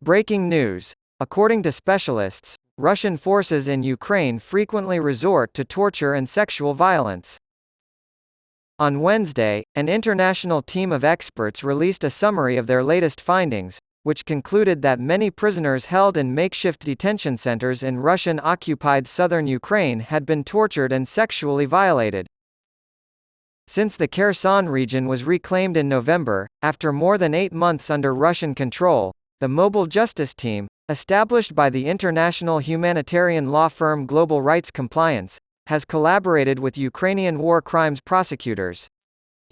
Breaking news. According to specialists, Russian forces in Ukraine frequently resort to torture and sexual violence. On Wednesday, an international team of experts released a summary of their latest findings, which concluded that many prisoners held in makeshift detention centers in Russian-occupied southern Ukraine had been tortured and sexually violated. Since the Kherson region was reclaimed in November, after more than 8 months under Russian control, the Mobile Justice Team, established by the international humanitarian law firm Global Rights Compliance, has collaborated with Ukrainian war crimes prosecutors.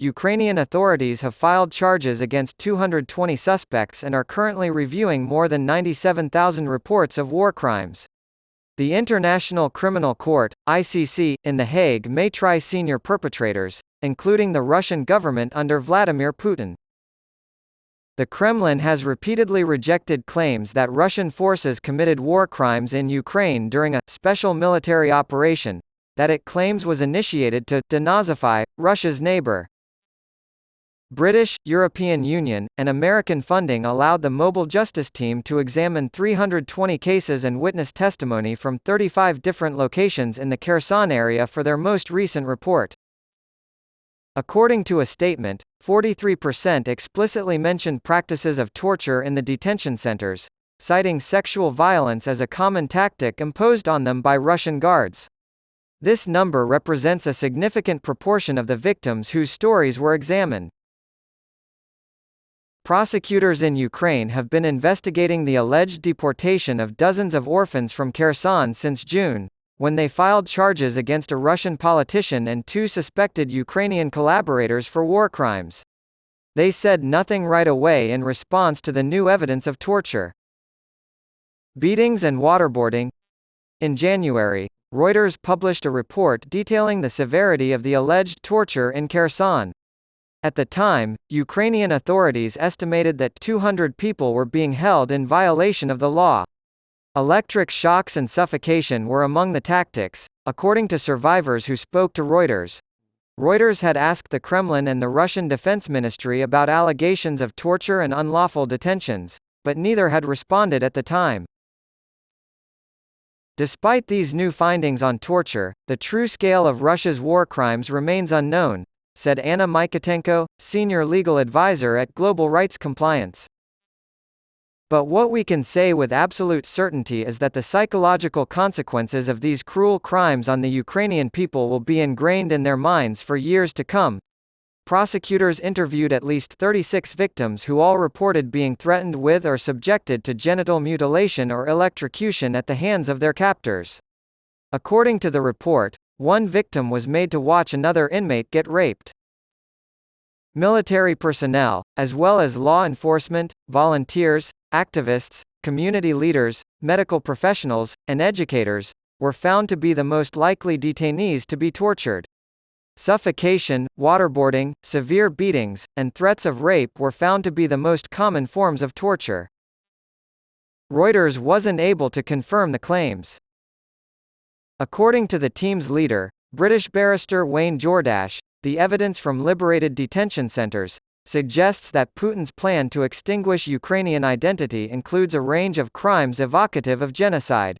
Ukrainian authorities have filed charges against 220 suspects and are currently reviewing more than 97,000 reports of war crimes. The International Criminal Court, ICC, in The Hague may try senior perpetrators, including the Russian government under Vladimir Putin. The Kremlin has repeatedly rejected claims that Russian forces committed war crimes in Ukraine during a special military operation that it claims was initiated to denazify Russia's neighbor. British, European Union, and American funding allowed the Mobile Justice Team to examine 320 cases and witness testimony from 35 different locations in the Kherson area for their most recent report. According to a statement, 43% explicitly mentioned practices of torture in the detention centers, citing sexual violence as a common tactic imposed on them by Russian guards. This number represents a significant proportion of the victims whose stories were examined. Prosecutors in Ukraine have been investigating the alleged deportation of dozens of orphans from Kherson since June, when they filed charges against a Russian politician and 2 suspected Ukrainian collaborators for war crimes. They said nothing right away in response to the new evidence of torture. Beatings and waterboarding. In January, Reuters published a report detailing the severity of the alleged torture in Kherson. At the time, Ukrainian authorities estimated that 200 people were being held in violation of the law. Electric shocks and suffocation were among the tactics, according to survivors who spoke to Reuters. Reuters had asked the Kremlin and the Russian Defense Ministry about allegations of torture and unlawful detentions, but neither had responded at the time. Despite these new findings on torture, the true scale of Russia's war crimes remains unknown, said Anna Mykotenko, senior legal advisor at Global Rights Compliance. But what we can say with absolute certainty is that the psychological consequences of these cruel crimes on the Ukrainian people will be ingrained in their minds for years to come. Prosecutors interviewed at least 36 victims who all reported being threatened with or subjected to genital mutilation or electrocution at the hands of their captors. According to the report, one victim was made to watch another inmate get raped. Military personnel, as well as law enforcement, volunteers, activists, community leaders, medical professionals, and educators, were found to be the most likely detainees to be tortured. Suffocation, waterboarding, severe beatings, and threats of rape were found to be the most common forms of torture. Reuters wasn't able to confirm the claims. According to the team's leader, British barrister Wayne Jordash, the evidence from liberated detention centers suggests that Putin's plan to extinguish Ukrainian identity includes a range of crimes evocative of genocide.